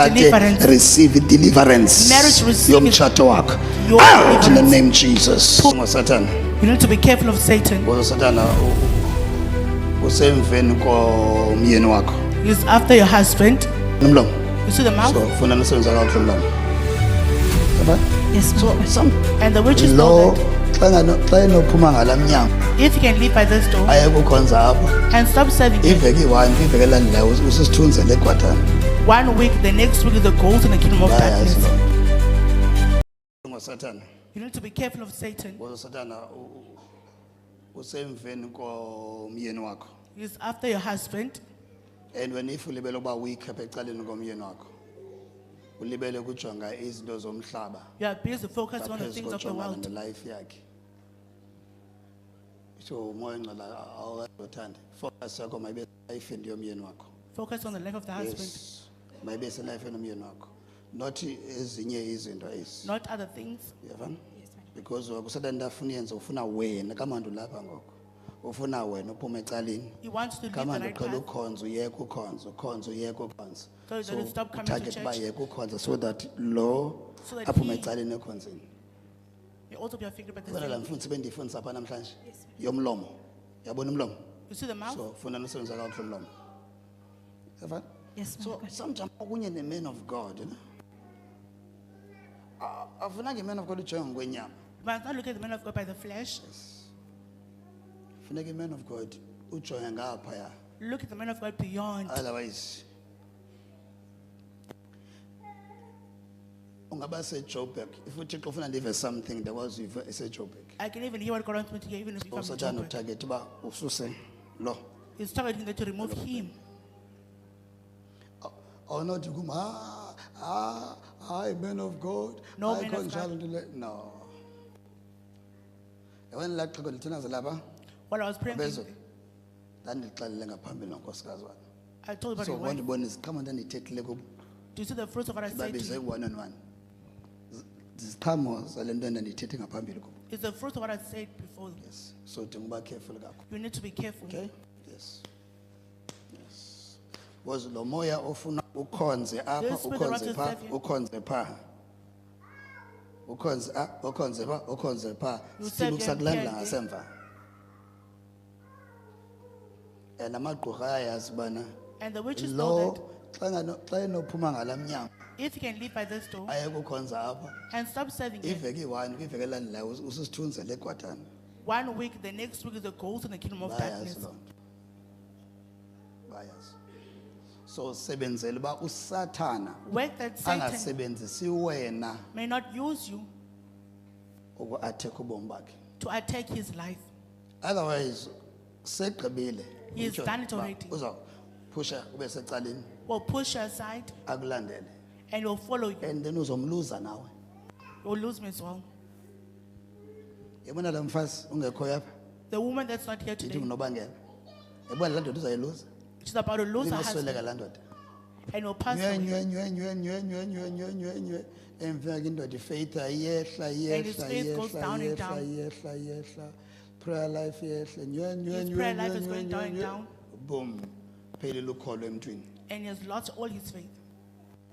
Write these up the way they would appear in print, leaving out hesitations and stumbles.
deliverance. Receive deliverance. Marriage receive Yomtshato wakho. your Out in the deliverance. name of Jesus. Satan. You need to be careful of Satan. Satan usemveni komyeni wakho. He's after your husband. Nomlomo. You see the mouth? So funa nisebenza kahle umlomo. Yabona? Yes. So some And the witches lo know that xa enophuma ngalamnyango if you can leave by this door ayekukhonza apha. and stop serving him, Iveki 1 iveki elandelayo usisithunze leGwatana. 1 week, the next week is the gold in the kingdom of Bayazi darkness. lo. Satan. You need to be careful of Satan. Satan usemveni komyeni wakho. He's after your husband. And when if ulibele uba weak apha ecaleni komyeni wakho. Ulibele ukujonga izinto zomhlaba. You are busy focusing on the Ngaphezu things of the kojongana world. nelife yakhe. So umoya ngcwele awuthandi. Focus yakho mayibe life yomyeni wakho. Focus on the life of the husband, Yes. Mayibe se life yomyeni wakho. Not ezinye izinto ezi. not other things. Uyavana? Because kusada into afuna yenza ufuna wena kaMandu lapha ngoko. Ufuna wena uphume ecaleni. He wants to leave the KaMandu right qala path ukhonza uyeka ukhonza ukhonza uyeka ukhonza. so that you stop coming to target church. bayeka ukhonza so that lo So that aphume he- ecaleni ekhonzeni. You also be affected by the Bona la same. mfundisi bendifundisa apha namhlanje. Yomlomo. Yabona umlomo? You see the mouth? So funa nisebenza kahle umlomo. Yavana? Yes, man So of God. sometimes okunye ne man of God, you know. Afunanga man of God ujonga ngokwenyama. You must not look at the man of God by the flesh. Funeka man of God ujonga ngaphaya. Look at the man of God beyond. Otherwise ungaba seJoburg. If uThixo ufuna ndive something there was seJoburg. I can even hear what God wants me to hear, even if you come to Usathana Joburg. utarget uba ususe lo. He's targeting that to remove him. Awunothi kuma hayi man of God. No hayi man of konjalo God. nto le- No. Yabona la xhego lithinaza lapha. While I was praying, Abezo. Ndandixelele ngaphambili nonkosikazi wami. I told about So your wife. wandibona iziqhamo ndandiyithethile kubo. Do you see the fruits of what I said to Babize you? 1-on-1. Iziqhamo zale nto ndandiyithethe ngaphambili kubo. It's the fruits of what I said before. Yes. So dinga uba careful kakhulu. You need to be careful. Okay? Yes. Yes. Was lo moya ofuna ukhonze apha This spirit that wants ukhonze to pha serve you. ukhonze pha. Ukhonze pha ukhonze pha. You Still serve your ukusakulandela hand, ngasemva. And amagqirha ayazi bana And the witches know lo that xa enophuma ngalamnyango if you can leave by this door ayekukhonza apha. and stop serving him, Iveki 1 iveki elandelayo usisithunze leGwatana. 1 week, the next week is the gold in the kingdom of darkness. Bayazi lonto. Bayazi. So sebenzela uba uSathana Work that Satan angasebenzisi wena may not use you uku-attack ubomi bakhe. to attack his life. Otherwise segqibile. He has utsho done it uba already. uzawuphusha ube secaleni Will push you aside akulandele and will follow you. and then uzomluza nawe. You'll lose me as well. Yabona la mfazi ungekho apha The woman that's not here ndithi today, ngunobangela. Yabona laa ndoda uzayiluza. she's about to lose her Ingasweleka husband laa ndoda. and will pass Nywe away. nywe nywe nywe nywe nywe nywe nywe nywe nywe. Emva ke indoda ifaith ayehla And his yehla faith goes yehla down and yehla down. yehla yehla. Prayer life yehla nywe nywe His nywe prayer life nywe is nywe going down and nywe. down. Boom. Phelile ukholo emntwini. And he has lost all his faith.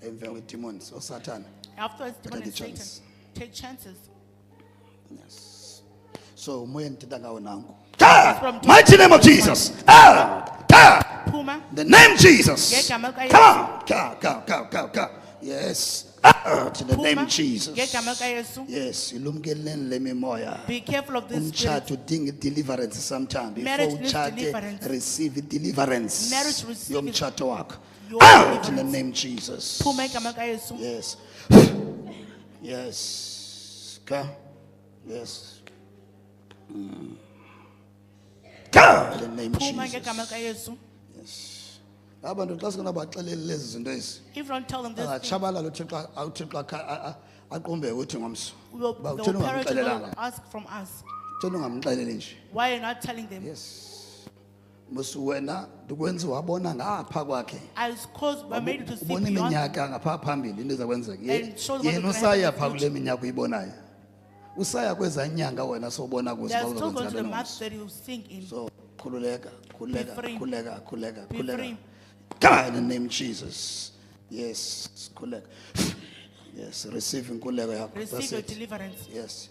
Emva kwedemons oSathana. Afterwards, demon Take and a Satan chance. take chances. Yes. So umoya ndithetha ngawo nanku. That's what I'm talking Mighty name of Jesus. Puma, The name Jesus. Ngegama lika Come on. Come. Yes. To the name Puma, Jesus. ngegama lika Yesu. Yes. Ilumkeleni le mimoya. Be careful of this spirit. Umtshato udinga deliverance sometime. Before Marriage needs utshate, deliverance. receive deliverance. Marriage receive Yomtshato wakho. your Out in the deliverance. name Jesus. Puma igama lika Yesu. Yes. Yes. Come. Yes. Come. In the name of Puma Jesus. ngegama lika Yesu. Yes. Abantu xa singabaxeleli lezi zinto ezi. If you don't tell them this, thing, Angatshabalala uThixo awuThixo aqumbe uthi ngomso. will, Ba the utheni parent will ungamxelelanga. ask from us, Utheni ungamxeleli nje. why are you not telling them? Yes. Musu wena ndikwenza wabona ngapha kwakhe. I was caused by made you to see Ubona beyond. iminyaka ngapha phambili into ezakwenzeka. And show them what Yena is gonna usaya happen pha in the kule minyaka uyibonayo. Usaya kweza nyanga wena sobona kuzo They are still going to kwenzeka the ngomso. mass that you sing in. So khululeka, Be free. khuleka. Be free. God in the name of Jesus. Yes, sikhuleka. Yes, receive inkuleko yakho. Receive That's your it. deliverance. Yes.